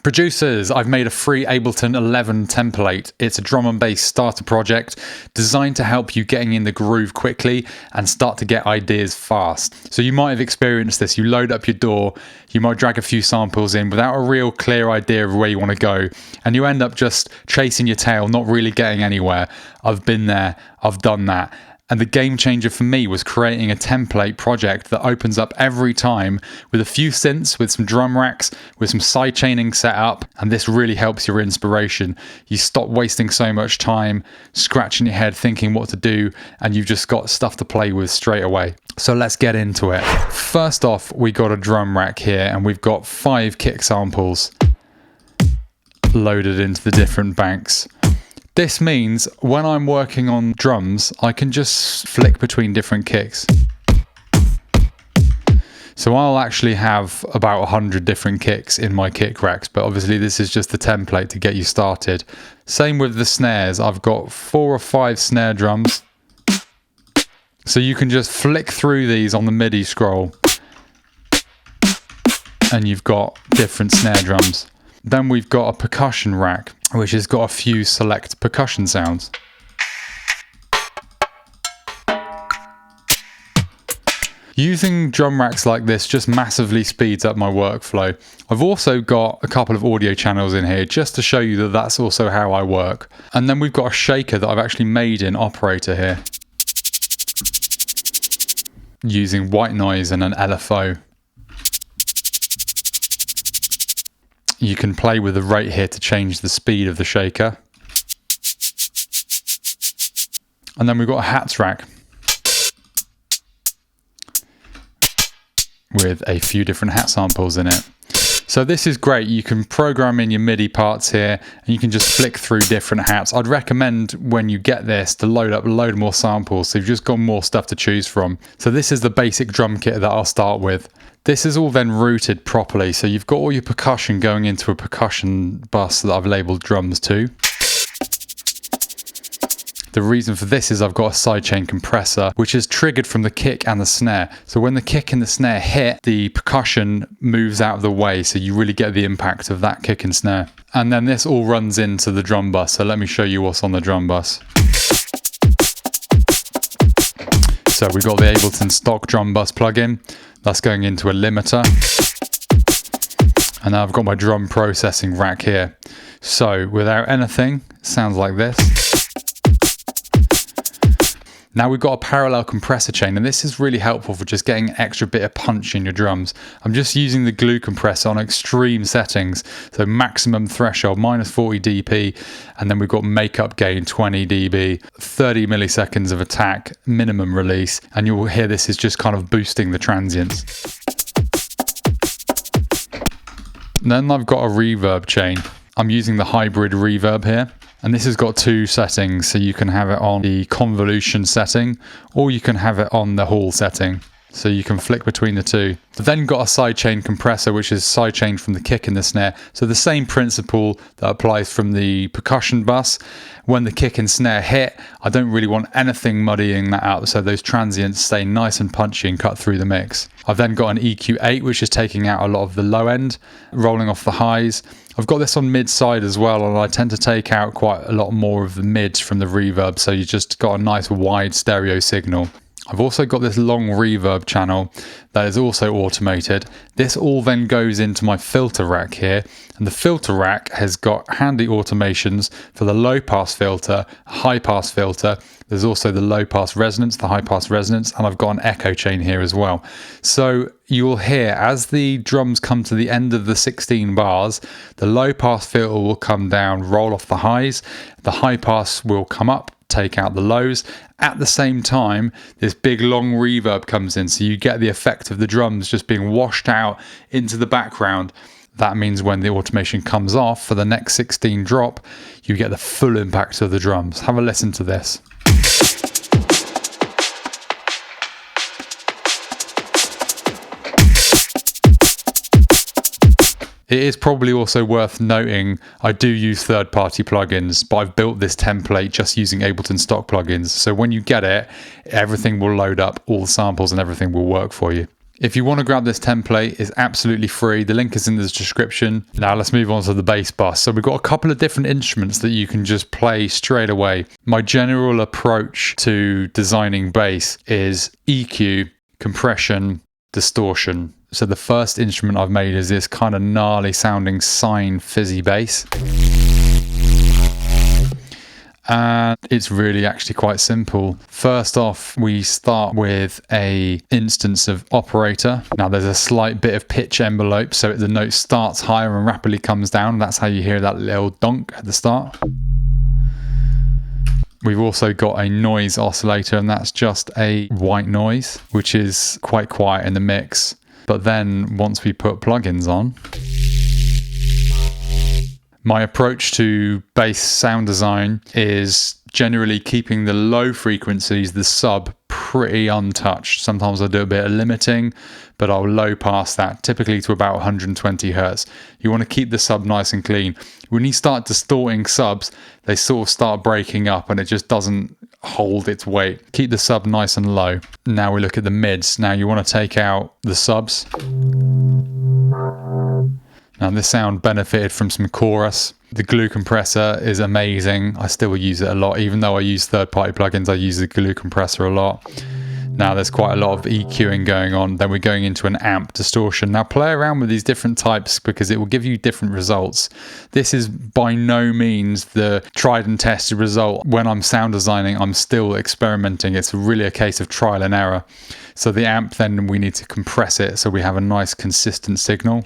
Producers, I've made a free Ableton 11 template. It's a drum and bass starter project designed to help you getting in the groove quickly and start to get ideas fast. So you might have experienced this. You load up your DAW, you might drag a few samples in without a real clear idea of where you want to go, and you end up just chasing your tail, not really getting anywhere. I've been there, I've done that. And the game changer for me was creating a template project that opens up every time with a few synths, with some drum racks, with some sidechaining set up. And this really helps your inspiration. You stop wasting so much time scratching your head thinking what to do, and you've just got stuff to play with straight away. So let's get into it. First off, we got a drum rack here, and we've got 5 kick samples loaded into the different banks. This means when I'm working on drums, I can just flick between different kicks. So I'll actually have about 100 different kicks in my kick racks, but obviously this is just the template to get you started. Same with the snares. I've got 4 or 5 snare drums. So you can just flick through these on the MIDI scroll, and you've got different snare drums. Then we've got a percussion rack, which has got a few select percussion sounds. Using drum racks like this just massively speeds up my workflow. I've also got a couple of audio channels in here just to show you that that's also how I work. And then we've got a shaker that I've actually made in Operator here, using white noise and an LFO. You can play with the rate here to change the speed of the shaker. And then we've got a hats rack with a few different hat samples in it. So this is great. You can program in your MIDI parts here, and you can just flick through different hats. I'd recommend when you get this to load up a load more samples, so you've just got more stuff to choose from. So this is the basic drum kit that I'll start with. This is all then routed properly, so you've got all your percussion going into a percussion bus that I've labeled drums to. The reason for this is I've got a sidechain compressor, which is triggered from the kick and the snare. So when the kick and the snare hit, the percussion moves out of the way, so you really get the impact of that kick and snare. And then this all runs into the drum bus. So let me show you what's on the drum bus. So we've got the Ableton stock drum bus plugin. That's going into a limiter. And now I've got my drum processing rack here. So without anything, it sounds like this. Now we've got a parallel compressor chain, and this is really helpful for just getting an extra bit of punch in your drums. I'm just using the glue compressor on extreme settings, so maximum threshold, -40 dB, and then we've got makeup gain 20 dB, 30 milliseconds of attack, minimum release, and you'll hear this is just kind of boosting the transients. And then I've got a reverb chain. I'm using the hybrid reverb here. And this has got 2 settings, so you can have it on the convolution setting, or you can have it on the hall setting. So you can flick between the 2. I've then got a sidechain compressor, which is sidechained from the kick and the snare. So the same principle that applies from the percussion bus. When the kick and snare hit, I don't really want anything muddying that out, so those transients stay nice and punchy and cut through the mix. I've then got an EQ8, which is taking out a lot of the low end, rolling off the highs. I've got this on mid side as well, and I tend to take out quite a lot more of the mids from the reverb, so you just got a nice wide stereo signal. I've also got this long reverb channel that is also automated. This all then goes into my filter rack here, and the filter rack has got handy automations for the low pass filter, high pass filter. There's also the low pass resonance, the high pass resonance, and I've got an echo chain here as well. So you'll hear as the drums come to the end of the 16 bars, the low pass filter will come down, roll off the highs, the high pass will come up, take out the lows. At the same time, this big long reverb comes in, so you get the effect of the drums just being washed out into the background. That means when the automation comes off for the next 16 drop, you get the full impact of the drums. Have a listen to this. It is probably also worth noting I do use third-party plugins, but I've built this template just using Ableton stock plugins. So when you get it, everything will load up, all the samples and everything will work for you. If you want to grab this template, it's absolutely free. The link is in the description. Now let's move on to the bass bus. So we've got a couple of different instruments that you can just play straight away. My general approach to designing bass is EQ, compression, distortion. So the first instrument I've made is this kind of gnarly sounding sine fizzy bass. And it's really actually quite simple. First off, we start with a instance of operator. Now there's a slight bit of pitch envelope, so the note starts higher and rapidly comes down. That's how you hear that little donk at the start. We've also got a noise oscillator, and that's just a white noise, which is quite quiet in the mix. But then once we put plugins on, my approach to bass sound design is generally keeping the low frequencies, the sub, pretty untouched. Sometimes I do a bit of limiting, but I'll low pass that, typically to about 120 hertz. You want to keep the sub nice and clean. When you start distorting subs, they sort of start breaking up and it just doesn't hold its weight. Keep the sub nice and low. Now we look at the mids. Now you want to take out the subs. Now this sound benefited from some chorus. The glue compressor is amazing. I still use it a lot. Even though I use third-party plugins, I use the glue compressor a lot. Now there's quite a lot of EQing going on. Then we're going into an amp distortion. Now play around with these different types because it will give you different results. This is by no means the tried and tested result. When I'm sound designing, I'm still experimenting. It's really a case of trial and error. So the amp, then we need to compress it so we have a nice consistent signal.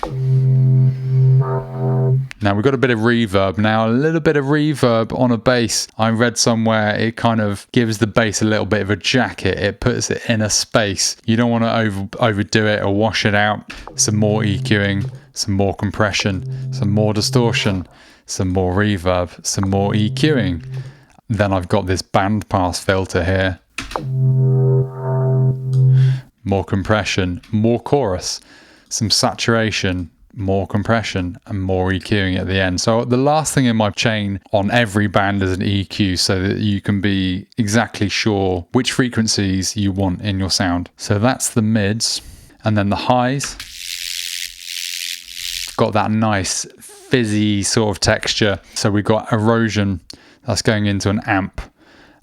Now we've got a bit of reverb. Now a little bit of reverb on a bass, I read somewhere it kind of gives the bass a little bit of a jacket. It puts it in a space. You don't want to overdo it or wash it out. Some more EQing, some more compression, some more distortion, some more reverb, some more EQing. Then I've got this bandpass filter here. More compression, more chorus, some saturation, more compression, and more EQing at the end. So the last thing in my chain on every band is an EQ so that you can be exactly sure which frequencies you want in your sound. So that's the mids. And then the highs, got that nice fizzy sort of texture. So we've got erosion, that's going into an amp.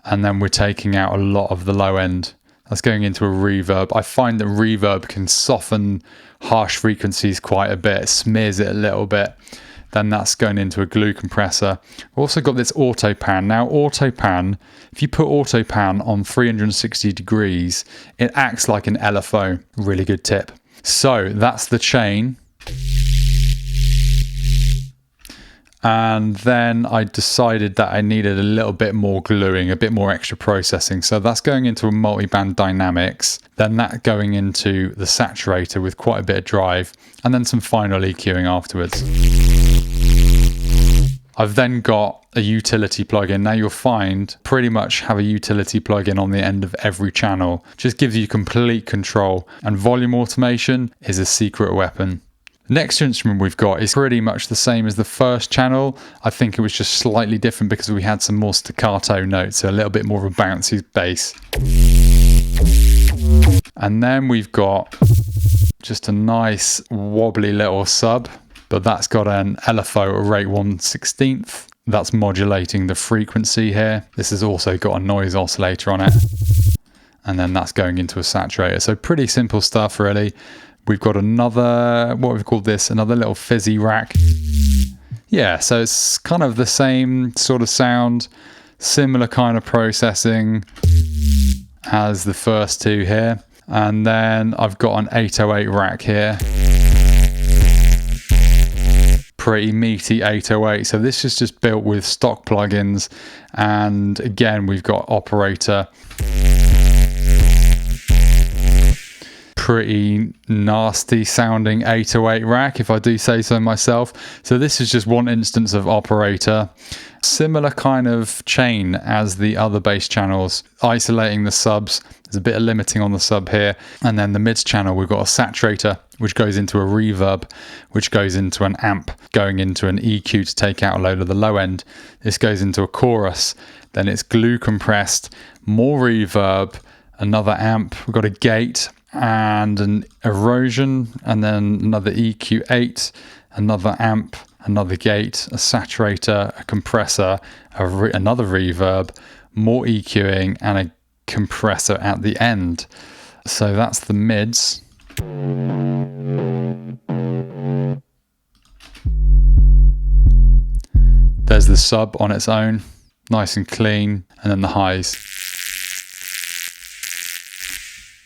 And then we're taking out a lot of the low end. That's going into a reverb. I find that reverb can soften harsh frequencies quite a bit, smears it a little bit. Then that's going into a glue compressor. We've also got this auto pan. Now auto pan, if you put auto pan on 360 degrees, it acts like an LFO. Really good tip. So that's the chain. And then I decided that I needed a little bit more gluing, a bit more extra processing. So that's going into a multi-band dynamics, then that going into the saturator with quite a bit of drive, and then some final EQing afterwards. I've then got a utility plugin. Now you'll find pretty much have a utility plugin on the end of every channel. Just gives you complete control, and volume automation is a secret weapon. Next instrument we've got is pretty much the same as the first channel. I think it was just slightly different because we had some more staccato notes, so a little bit more of a bouncy bass. And then we've got just a nice wobbly little sub, but that's got an LFO at rate 1/16. That's modulating the frequency here. This has also got a noise oscillator on it. And then that's going into a saturator. So pretty simple stuff really. We've got another, what we've called this, another little fizzy rack. Yeah, so it's kind of the same sort of sound, similar kind of processing as the first two here. And then I've got an 808 rack here. Pretty meaty 808. So this is just built with stock plugins. And again, we've got operator. Pretty nasty sounding 808 rack, if I do say so myself. So this is just one instance of operator. Similar kind of chain as the other bass channels, isolating the subs. There's a bit of limiting on the sub here. And then the mids channel, we've got a saturator, which goes into a reverb, which goes into an amp, going into an EQ to take out a load of the low end. This goes into a chorus, then it's glue compressed, more reverb, another amp, we've got a gate, and an erosion, and then another EQ8, another amp, another gate, a saturator, a compressor, another reverb, more EQing, and a compressor at the end. So that's the mids. There's the sub on its own, nice and clean, and then the highs.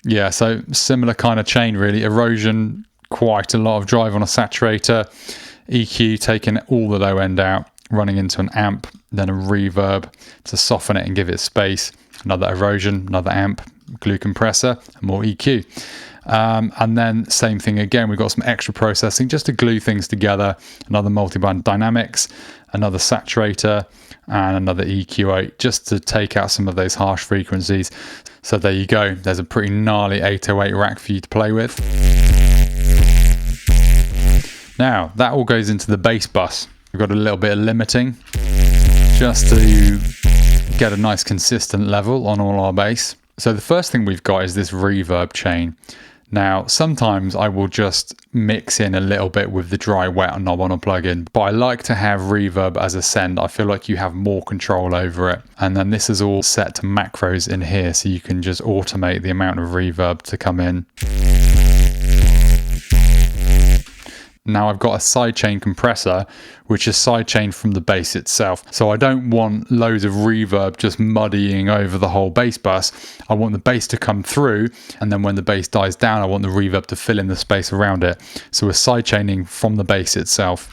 Yeah, so similar kind of chain really. Erosion, quite a lot of drive on a saturator. EQ taking all the low end out, running into an amp, then a reverb to soften it and give it space. Another erosion, another amp, glue compressor, and more EQ. And then same thing again, we've got some extra processing just to glue things together. Another multiband dynamics, another saturator, and another EQ8 just to take out some of those harsh frequencies. So there you go. There's a pretty gnarly 808 rack for you to play with. Now, that all goes into the bass bus. We've got a little bit of limiting just to get a nice consistent level on all our bass. So the first thing we've got is this reverb chain. Now, sometimes I will just mix in a little bit with the dry wet knob on a plugin, but I like to have reverb as a send. I feel like you have more control over it. And then this is all set to macros in here, so you can just automate the amount of reverb to come in. Now I've got a sidechain compressor, which is sidechained from the bass itself. So I don't want loads of reverb just muddying over the whole bass bus. I want the bass to come through, and then when the bass dies down, I want the reverb to fill in the space around it. So we're sidechaining from the bass itself.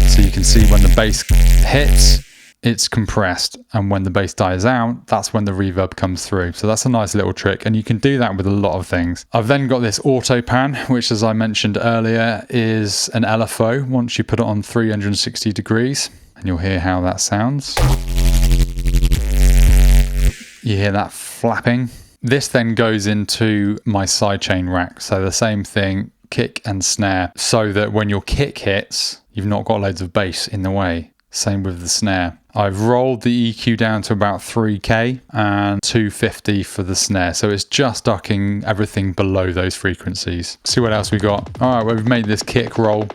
So you can see when the bass hits, it's compressed, and when the bass dies out, that's when the reverb comes through. So that's a nice little trick, and you can do that with a lot of things. I've then got this auto pan, which, as I mentioned earlier, is an LFO once you put it on 360 degrees, and you'll hear how that sounds. You hear that flapping. This then goes into my sidechain rack, so the same thing, kick and snare, so that when your kick hits, you've not got loads of bass in the way. Same with the snare. I've rolled the EQ down to about 3K and 250 for the snare. So it's just ducking everything below those frequencies. See what else we got. All right, well, we've made this kick roll.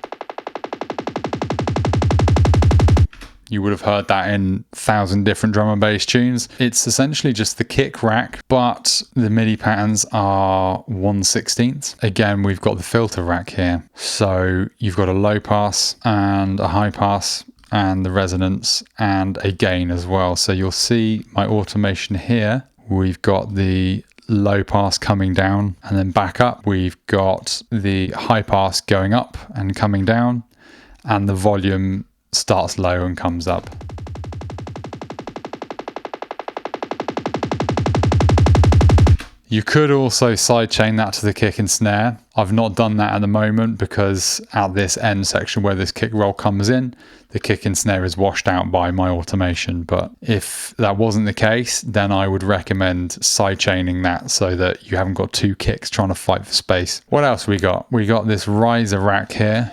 You would have heard that in 1,000 different drum and bass tunes. It's essentially just the kick rack, but the MIDI patterns are 1/16. Again, we've got the filter rack here. So you've got a low pass and a high pass, and the resonance and a gain as well. So you'll see my automation here. We've got the low pass coming down and then back up. We've got the high pass going up and coming down, and the volume starts low and comes up. You could also sidechain that to the kick and snare. I've not done that at the moment because at this end section where this kick roll comes in, the kick and snare is washed out by my automation. But if that wasn't the case, then I would recommend sidechaining that so that you haven't got two kicks trying to fight for space. What else we got? We got this riser rack here.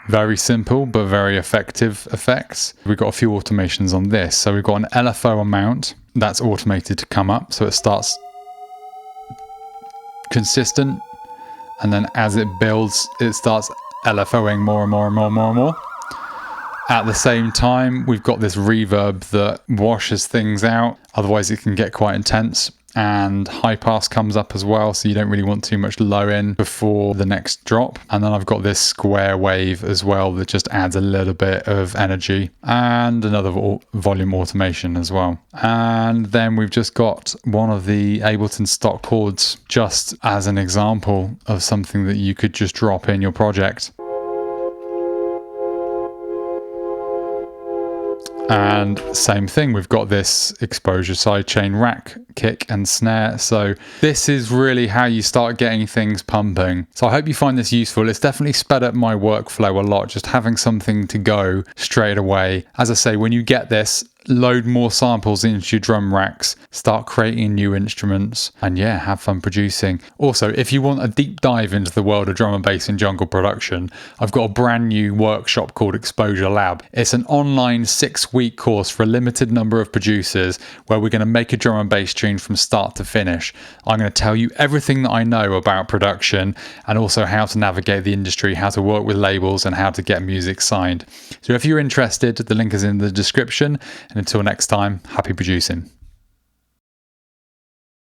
Very simple, but very effective effects. We've got a few automations on this. So we've got an LFO amount that's automated to come up. So it starts consistent. And then as it builds, it starts LFOing more and more and more and more and more. At the same time, we've got this reverb that washes things out. Otherwise, it can get quite intense. And high pass comes up as well, so you don't really want too much low in before the next drop. And then I've got this square wave as well that just adds a little bit of energy, and another volume automation as well. And then we've just got one of the Ableton stock chords just as an example of something that you could just drop in your project. And same thing, we've got this exposure sidechain rack, kick and snare. So this is really how you start getting things pumping. So I hope you find this useful. It's definitely sped up my workflow a lot, just having something to go straight away. As I say, when you get this, load more samples into your drum racks, start creating new instruments, and yeah, have fun producing. Also, if you want a deep dive into the world of drum and bass and jungle production, I've got a brand new workshop called Exposure Lab. It's an online 6-week course for a limited number of producers where we're going to make a drum and bass tune from start to finish. I'm going to tell you everything that I know about production and also how to navigate the industry, how to work with labels, and how to get music signed. So if you're interested, the link is in the description. And until next time, happy producing.